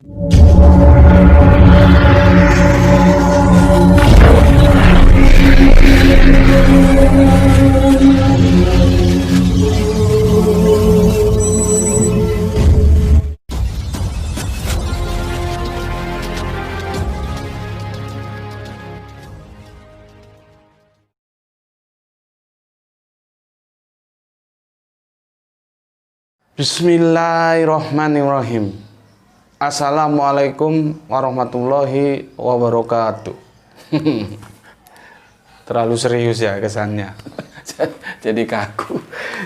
Bismillahirrahmanirrahim. Assalamualaikum warahmatullahi wabarakatuh. Terlalu serius ya kesannya. Jadi kaku.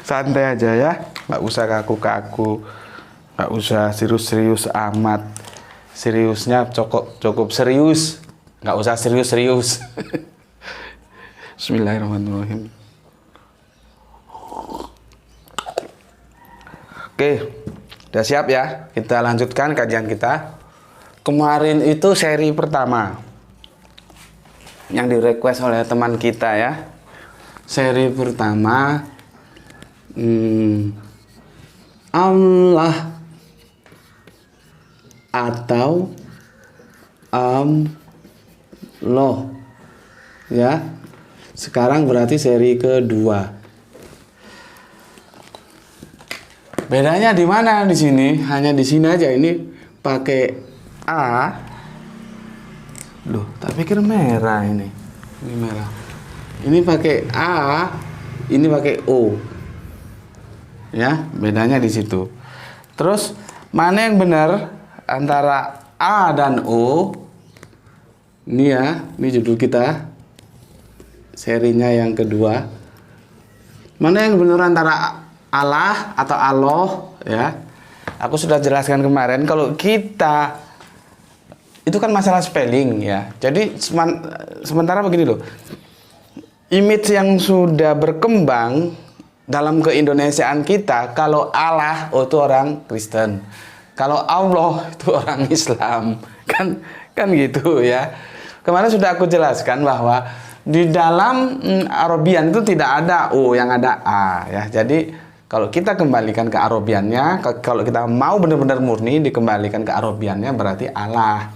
Santai aja ya, nggak usah kaku-kaku, nggak usah serius-serius amat. Seriusnya cukup serius, nggak usah serius-serius. Bismillahirrahmanirrahim. Oke, udah siap ya? Kita lanjutkan kajian kita. Kemarin itu seri pertama yang di-request oleh teman kita ya. Seri pertama Allah atau Allah ya. Sekarang berarti seri kedua. Bedanya di mana di sini? Hanya di sini aja. Ini pakai A. Loh, tak pikir merah ini. Ini merah. Ini pakai A, ini pakai O. Ya, bedanya di situ. Terus mana yang benar antara A dan O? Ini ya, ini judul kita. Serinya yang kedua. Mana yang benar antara Allah atau Allah ya. Aku sudah jelaskan kemarin kalau kita itu kan masalah spelling ya. Jadi sementara begini loh. Image yang sudah berkembang dalam keindonesiaan kita, kalau Allah itu orang Kristen. Kalau Allah itu orang Islam. Kan gitu ya. Kemarin sudah aku jelaskan bahwa di dalam Arabian itu tidak ada O, yang ada A ya. Jadi kalau kita kembalikan ke Arabiannya, kalau kita mau benar-benar murni dikembalikan ke Arabiannya berarti Allah.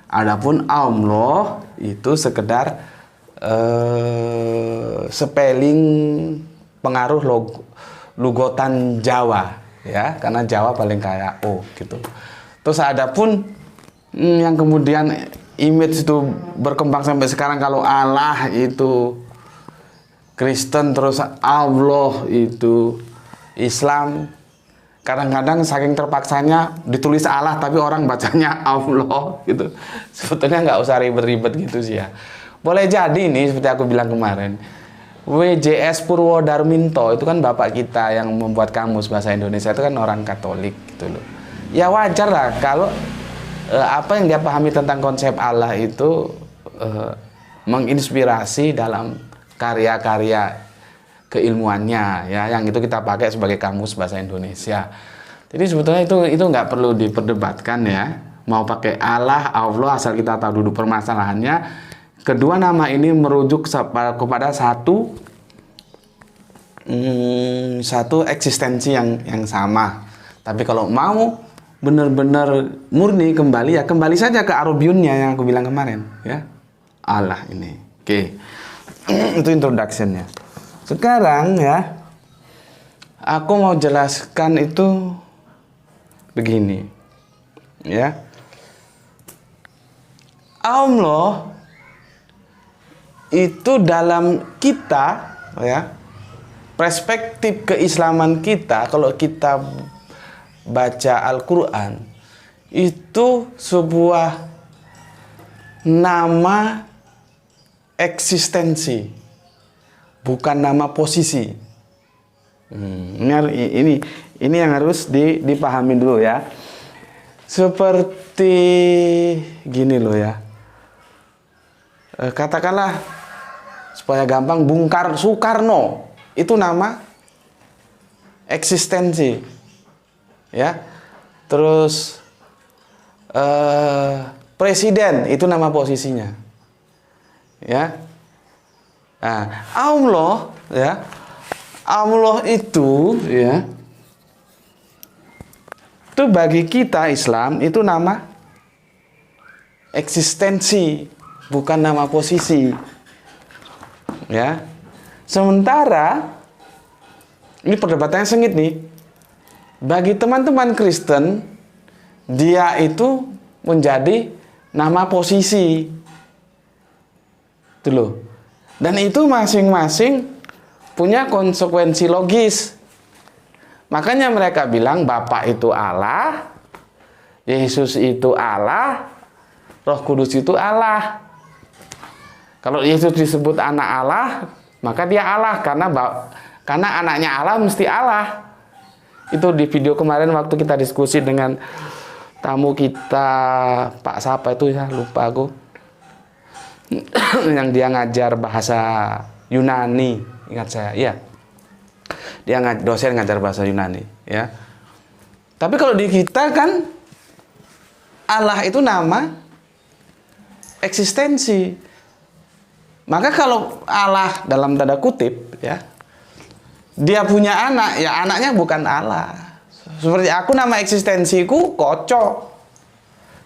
Adapun Allah itu sekedar spelling pengaruh lugotan Jawa ya, karena Jawa paling kaya O gitu. Terus adapun yang kemudian image itu berkembang sampai sekarang, kalau Allah itu Kristen terus Allah itu Islam, kadang-kadang saking terpaksanya ditulis Allah tapi orang bacanya Allah gitu. Sebetulnya nggak usah ribet-ribet gitu sih ya. Boleh jadi nih seperti aku bilang kemarin, WJS Purwodarminto itu kan bapak kita yang membuat kamus bahasa Indonesia, itu kan orang Katolik gitu loh. Ya wajar lah kalau apa yang dia pahami tentang konsep Allah itu menginspirasi dalam karya-karya keilmuannya ya, yang itu kita pakai sebagai kamus bahasa Indonesia. Jadi sebetulnya itu nggak perlu diperdebatkan ya, mau pakai Allah asal kita tahu duduk permasalahannya. Kedua nama ini merujuk kepada satu eksistensi yang sama. Tapi kalau mau benar-benar murni kembali ya kembali saja ke Arabiannya yang aku bilang kemarin ya, Allah ini. Oke. Itu introduction-nya. Sekarang ya, aku mau jelaskan itu begini, ya. Allah itu dalam kita, ya, perspektif keislaman kita, kalau kita baca Al-Quran, itu sebuah nama eksistensi. Bukan nama posisi. Ini yang harus dipahami dulu ya. Seperti gini loh ya. Katakanlah supaya gampang, Soekarno itu nama eksistensi. Ya. Terus presiden itu nama posisinya. Ya. Nah, Allah ya. Allah itu ya. Itu bagi kita Islam itu nama eksistensi, bukan nama posisi. Ya. Sementara ini perdebatannya sengit nih. Bagi teman-teman Kristen, dia itu menjadi nama posisi. Itu loh. Dan itu masing-masing punya konsekuensi logis. Makanya mereka bilang Bapa itu Allah, Yesus itu Allah, Roh Kudus itu Allah. Kalau Yesus disebut anak Allah, maka dia Allah karena anaknya Allah mesti Allah. Itu di video kemarin waktu kita diskusi dengan tamu kita, Pak siapa itu ya, lupa aku. Yang dia ngajar bahasa Yunani, ingat saya, iya. Dia dosen ngajar bahasa Yunani, ya. Tapi kalau di kita kan Allah itu nama eksistensi. Maka kalau Allah dalam tanda kutip, ya, dia punya anak, ya anaknya bukan Allah. Seperti aku, nama eksistensiku Koco.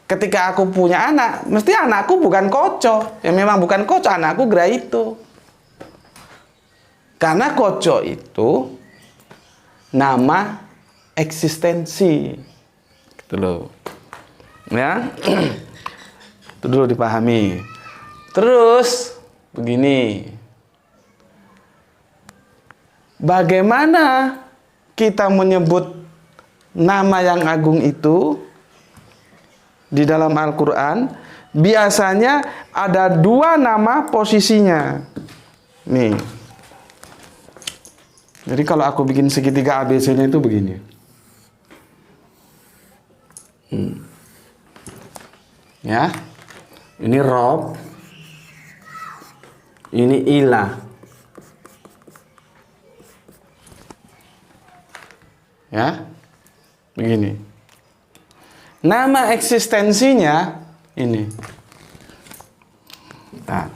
Ketika aku punya anak, mesti anakku bukan Koco. Ya memang bukan Koco, anakku Graito. Karena Koco itu nama eksistensi. Gitu loh. Ya. Itu dulu dipahami. Terus begini. Bagaimana kita menyebut nama yang agung itu di dalam Al-Quran? Biasanya ada dua nama posisinya. Nih. Jadi kalau aku bikin segitiga ABC-nya itu begini. Ya. Ini Rob. Ini Ilah. Ya. Begini. Nama eksistensinya ini. Nah.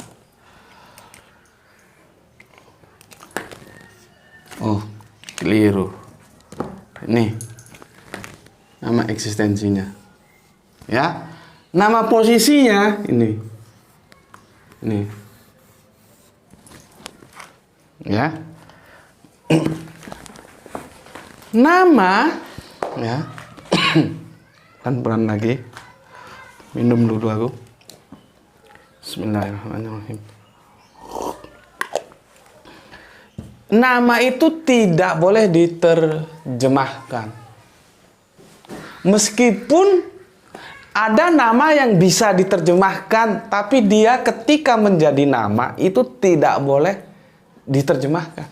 Oh, keliru. Ini nama eksistensinya. Ya. Nama posisinya ini. Ini. Ya. Nama, ya. Pelan-pelan lagi. Minum dulu aku. Bismillahirrahmanirrahim. Nama itu tidak boleh diterjemahkan. Meskipun ada nama yang bisa diterjemahkan, tapi dia ketika menjadi nama itu tidak boleh diterjemahkan.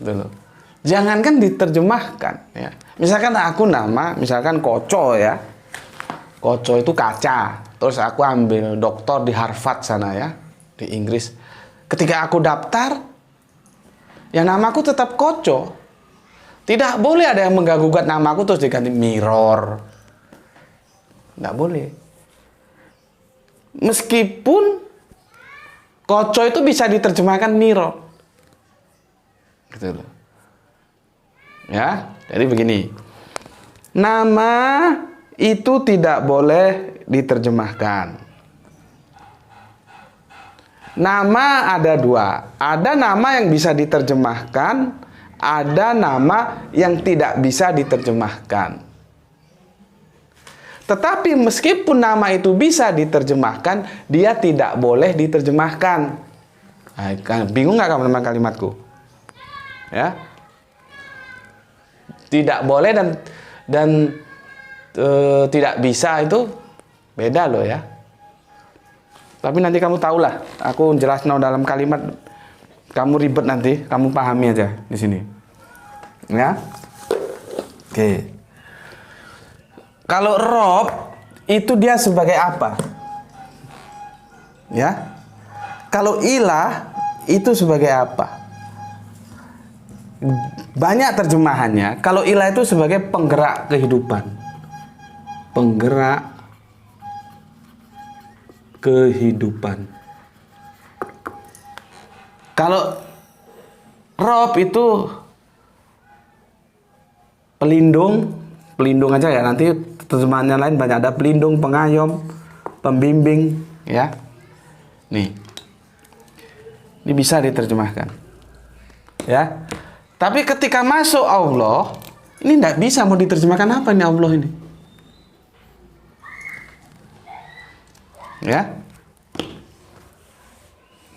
Gitu loh. Jangankan diterjemahkan, ya. Misalkan aku nama, misalkan Koco, ya. Koco itu kaca. Terus aku ambil doktor di Harvard sana, ya, di Inggris. Ketika aku daftar, ya namaku tetap Koco. Tidak boleh ada yang mengganggu namaku terus diganti Mirror. Tidak boleh. Meskipun Koco itu bisa diterjemahkan Mirror. Gitu loh. Ya, jadi begini. Nama itu tidak boleh diterjemahkan. Nama ada dua. Ada nama yang bisa diterjemahkan, ada nama yang tidak bisa diterjemahkan. Tetapi meskipun nama itu bisa diterjemahkan, dia tidak boleh diterjemahkan. Nah, bingung nggak kamu dengan kalimatku? Ya, tidak boleh dan tidak bisa itu beda loh, ya. Tapi nanti kamu tahulah, aku jelasin dalam kalimat, kamu ribet nanti, kamu pahami aja di sini. Ya. Oke. Kalau Rob itu dia sebagai apa? Ya. Kalau Ilah itu sebagai apa? Banyak terjemahannya. Kalau Ilah itu sebagai penggerak kehidupan. Penggerak kehidupan. Kalau Rob itu pelindung, pelindung aja ya, nanti terjemahannya lain banyak, ada pelindung, pengayom, pembimbing ya. Nih. Ini bisa diterjemahkan. Ya. Tapi ketika masuk Allah, ini tidak bisa mau diterjemahkan apa nih Allah ini. Ya.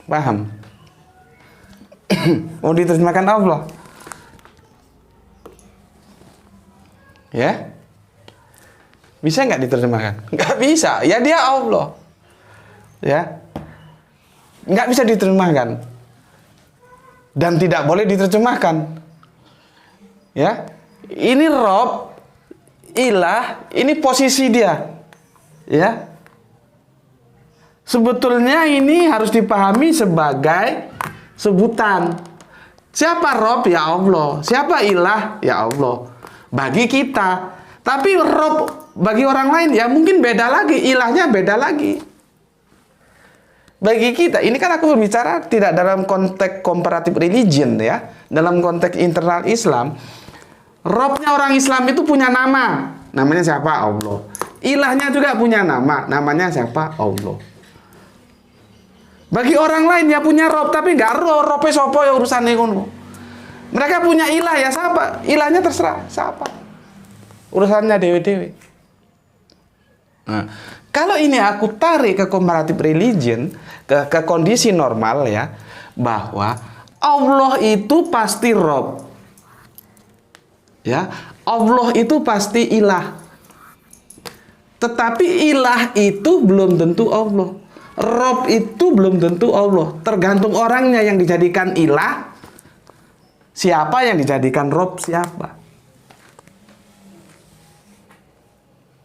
Paham? Mau diterjemahkan Allah. Ya. Bisa nggak diterjemahkan? Nggak bisa. Ya dia Allah. Ya. Nggak bisa diterjemahkan. Dan tidak boleh diterjemahkan. Ya. Ini Rob, ilah, ini posisi dia. Ya. Sebetulnya ini harus dipahami sebagai sebutan. Siapa Rob? Ya Allah. Siapa ilah? Ya Allah. Bagi kita. Tapi Rob bagi orang lain ya mungkin beda lagi. Ilahnya beda lagi. Bagi kita, ini kan aku berbicara tidak dalam konteks comparative religion ya. Dalam konteks internal Islam. Robnya orang Islam itu punya nama. Namanya siapa? Allah. Ilahnya juga punya nama. Namanya siapa? Allah. Bagi orang lain ya punya Rob, tapi nggak Rob sopo ya urusan ngono. Mereka punya ilah ya siapa? Ilahnya terserah siapa. Urusannya dewe-dewe. Nah, kalau ini aku tarik ke comparative religion, ke kondisi normal ya, bahwa Allah itu pasti Rob. Ya, Allah itu pasti ilah. Tetapi ilah itu belum tentu Allah. Rob itu belum tentu Allah. Tergantung orangnya yang dijadikan ilah. Siapa yang dijadikan Rob siapa.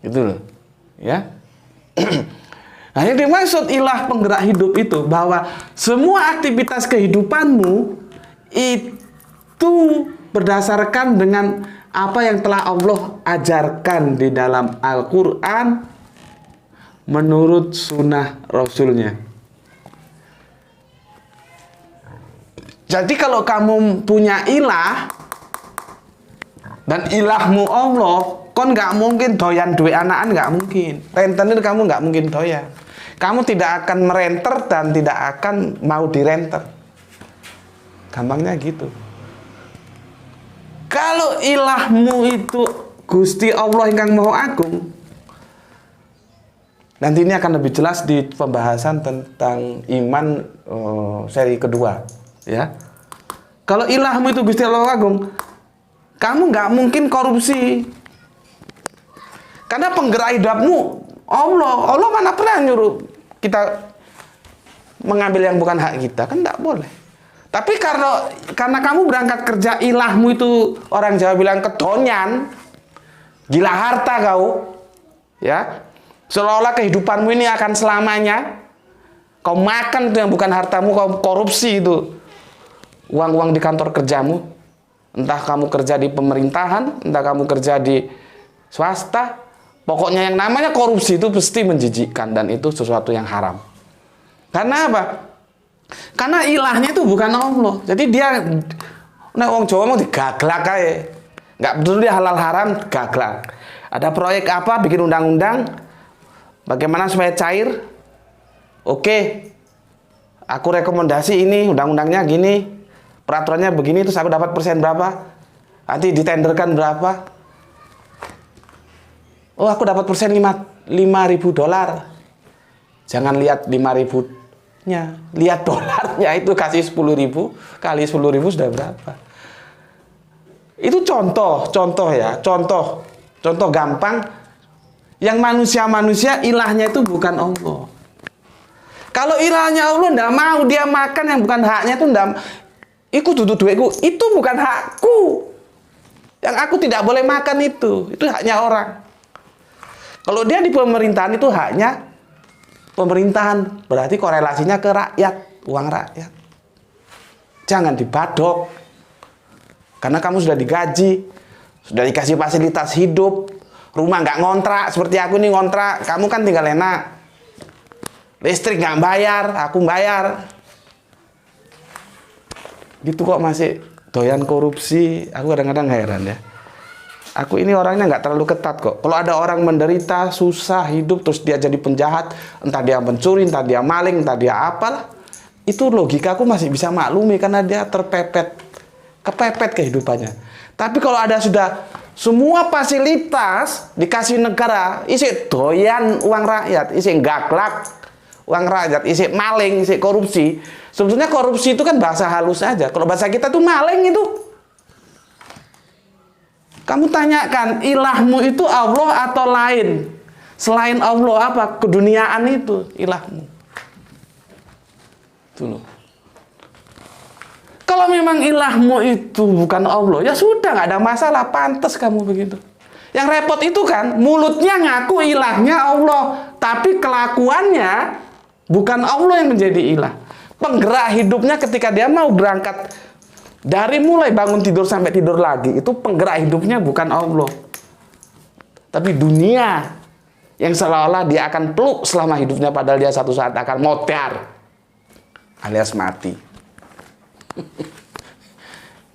Gitu loh. Ya. Nah yang dimaksud ilah penggerak hidup itu, bahwa semua aktivitas kehidupanmu itu berdasarkan dengan apa yang telah Allah ajarkan di dalam Al-Quran menurut sunnah Rasulnya. Jadi kalau kamu punya ilah dan ilahmu Allah, kon nggak mungkin doyan duit anakan, nggak mungkin. Rentenir kamu nggak mungkin doyan. Kamu tidak akan merenter dan tidak akan mau direnter. Gampangnya gitu. Kalau ilahmu itu Gusti Allah ingkang Maha Agung, nanti ini akan lebih jelas di pembahasan tentang iman seri kedua, ya. Kalau ilahmu itu Gusti Allah Agung, kamu nggak mungkin korupsi, karena penggerak hidupmu Allah. Allah mana pernah nyuruh kita mengambil yang bukan hak kita, kan nggak boleh. Tapi karena kamu berangkat kerja, ilahmu itu orang Jawa bilang kedonyan, gila harta kau, ya. Seolah-olah kehidupanmu ini akan selamanya. Kau makan itu yang bukan hartamu, kau korupsi itu uang-uang di kantor kerjamu. Entah kamu kerja di pemerintahan, entah kamu kerja di swasta. Pokoknya yang namanya korupsi itu pasti menjijikkan dan itu sesuatu yang haram. Karena apa? Karena ilahnya itu bukan Allah. Jadi dia, nah orang Jawa mau digaglak aja. Nggak peduli dia halal haram, gaglak. Ada proyek apa, bikin undang-undang. Bagaimana supaya cair? Oke, aku rekomendasi ini, undang-undangnya gini, peraturannya begini, terus aku dapat persen berapa? Nanti ditenderkan berapa? Oh, aku dapat persen $5.000. Jangan lihat 5.000-nya, lihat dolarnya, itu kasih 10.000 kali 10.000 sudah berapa? Itu contoh ya, contoh gampang. Yang manusia-manusia ilahnya itu bukan Allah. Kalau ilahnya Allah ndak mau dia makan yang bukan haknya itu ndak, ikut duduk duitku, itu bukan hakku. Yang aku tidak boleh makan itu haknya orang. Kalau dia di pemerintahan itu haknya pemerintahan, berarti korelasinya ke rakyat, uang rakyat. Jangan dibadok. Karena kamu sudah digaji, sudah dikasih fasilitas hidup, rumah nggak ngontrak, seperti aku ini ngontrak, kamu kan tinggal enak. Listrik nggak bayar, aku bayar. Gitu kok masih doyan korupsi, aku kadang-kadang heran ya. Aku ini orangnya nggak terlalu ketat kok. Kalau ada orang menderita, susah hidup, terus dia jadi penjahat, entah dia mencuri, entah dia maling, entah dia apalah, itu logikaku masih bisa maklumi karena dia kepepet kehidupannya. Tapi kalau ada sudah semua fasilitas dikasih negara, isi doyan uang rakyat, isi gaklak uang rakyat, isi maling, isi korupsi. Sebetulnya korupsi itu kan bahasa halus aja. Kalau bahasa kita tuh maling itu. Kamu tanyakan, ilahmu itu Allah atau lain? Selain Allah apa? Keduniaan itu ilahmu. Itu loh. Kalau memang ilahmu itu bukan Allah, ya sudah, nggak ada masalah, pantas kamu begitu. Yang repot itu kan, mulutnya ngaku ilahnya Allah, tapi kelakuannya bukan Allah yang menjadi ilah. Penggerak hidupnya ketika dia mau berangkat, dari mulai bangun tidur sampai tidur lagi, itu penggerak hidupnya bukan Allah, tapi dunia yang seolah-olah dia akan peluk selama hidupnya, padahal dia satu saat akan motor alias mati.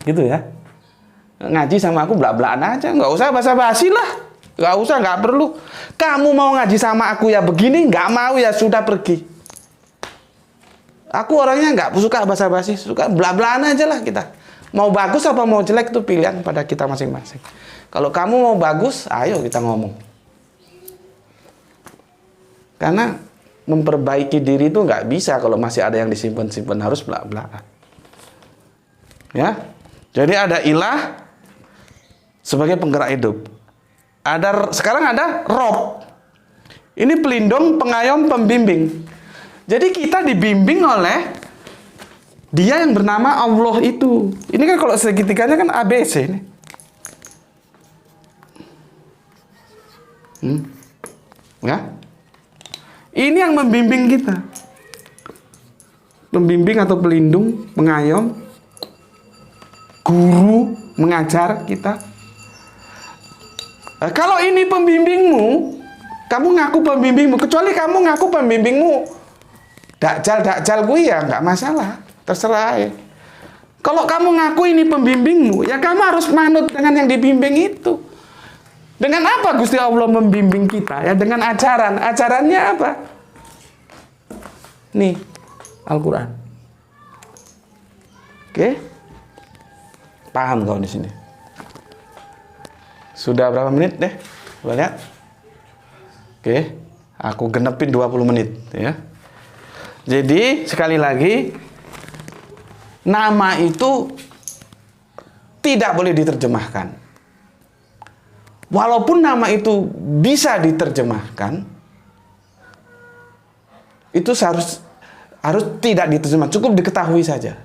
Gitu ya. Ngaji sama aku belak-belakan aja, nggak usah basa-basi lah, nggak perlu. Kamu mau ngaji sama aku ya begini, nggak mau ya sudah pergi. Aku orangnya nggak suka basa-basi, suka belak-belakan aja lah kita. Mau bagus apa mau jelek itu pilihan pada kita masing-masing. Kalau kamu mau bagus, ayo kita ngomong. Karena memperbaiki diri itu nggak bisa kalau masih ada yang disimpan-simpan, harus belak-belakan. Ya, jadi ada ilah sebagai penggerak hidup. Sekarang ada Rob. Ini pelindung, pengayom, pembimbing. Jadi kita dibimbing oleh Dia yang bernama Allah itu. Ini kan kalau segitiganya kan ABC ini. Ya? Ini yang membimbing kita. Pembimbing atau pelindung, pengayom, guru, mengajar kita. Kalau ini pembimbingmu, kamu ngaku pembimbingmu, kecuali kamu ngaku pembimbingmu dakjal gue ya nggak masalah, terserah ya. Kalau kamu ngaku ini pembimbingmu, ya kamu harus manut dengan yang dibimbing itu. Dengan apa Gusti Allah membimbing kita? Ya dengan ajaran. Ajarannya apa? Nih, Al-Quran. Oke? Paham kau di sini? Sudah berapa menit deh? Coba lihat. Oke, aku genepin 20 menit ya. Jadi sekali lagi, nama itu tidak boleh diterjemahkan. Walaupun nama itu bisa diterjemahkan, itu harus tidak diterjemah, cukup diketahui saja.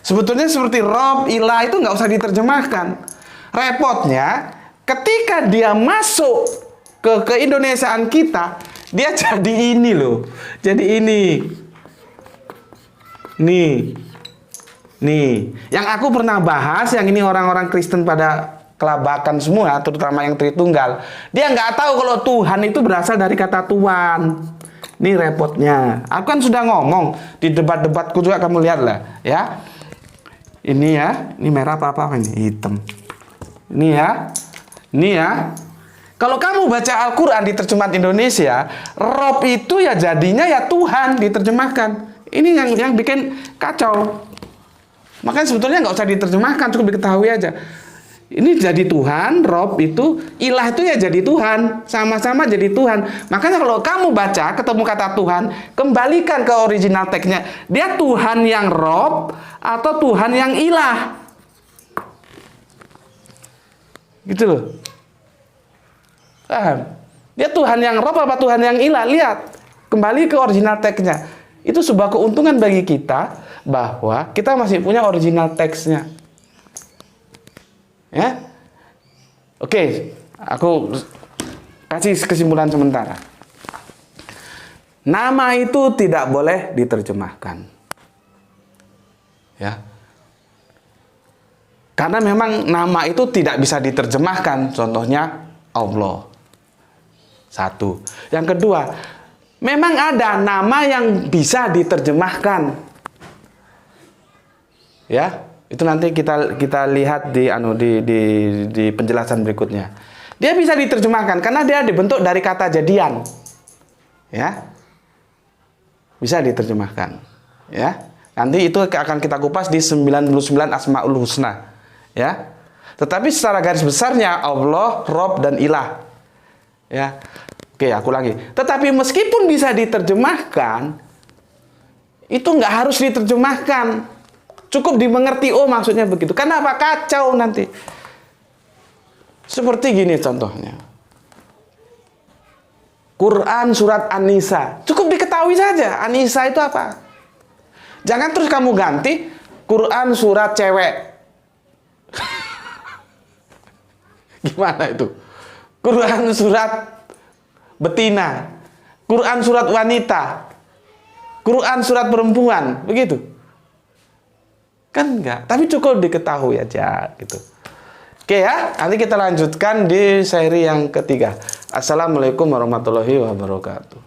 Sebetulnya seperti Rob, Ilah itu nggak usah diterjemahkan. Repotnya ketika dia masuk ke Indonesiaan kita, dia jadi ini loh. Jadi ini. Nih. Yang aku pernah bahas, yang ini orang-orang Kristen pada kelabakan semua, terutama yang Tritunggal. Dia nggak tahu kalau Tuhan itu berasal dari kata Tuhan. Ini repotnya. Aku kan sudah ngomong di debat-debatku juga, kamu lihat lah ya. Ini ya, ini merah apa ini? Hitam. Ini ya. Kalau kamu baca Al-Quran di terjemahan Indonesia, Rob itu ya jadinya ya Tuhan diterjemahkan. Ini yang bikin kacau. Makanya sebetulnya nggak usah diterjemahkan, cukup diketahui aja. Ini jadi Tuhan, Rob itu, Ilah itu ya jadi Tuhan, sama-sama jadi Tuhan. Makanya kalau kamu baca ketemu kata Tuhan, kembalikan ke original teksnya. Dia Tuhan yang Rob atau Tuhan yang Ilah. Gitu loh. Paham? Dia Tuhan yang Rob apa Tuhan yang Ilah? Lihat, kembali ke original teksnya. Itu sebuah keuntungan bagi kita bahwa kita masih punya original teksnya. Ya, oke, aku kasih kesimpulan sementara. Nama itu tidak boleh diterjemahkan, ya, karena memang nama itu tidak bisa diterjemahkan. Contohnya Allah. Satu. Yang kedua, memang ada nama yang bisa diterjemahkan, ya. Itu nanti kita lihat di penjelasan berikutnya. Dia bisa diterjemahkan karena dia dibentuk dari kata jadian. Ya. Bisa diterjemahkan. Ya. Nanti itu akan kita kupas di 99 Asmaul Husna. Ya. Tetapi secara garis besarnya Allah, Rob dan Ilah. Ya. Oke, aku lagi. Tetapi meskipun bisa diterjemahkan, itu nggak harus diterjemahkan. Cukup dimengerti, oh maksudnya begitu. Kenapa? Kacau nanti. Seperti gini contohnya. Quran surat An-Nisa. Cukup diketahui saja. An-Nisa itu apa? Jangan terus kamu ganti Quran surat cewek. Gimana itu? Quran surat betina. Quran surat wanita. Quran surat perempuan. Begitu. Kan enggak, tapi cukup diketahui aja gitu. Oke ya, nanti kita lanjutkan di seri yang ketiga. Assalamualaikum warahmatullahi wabarakatuh.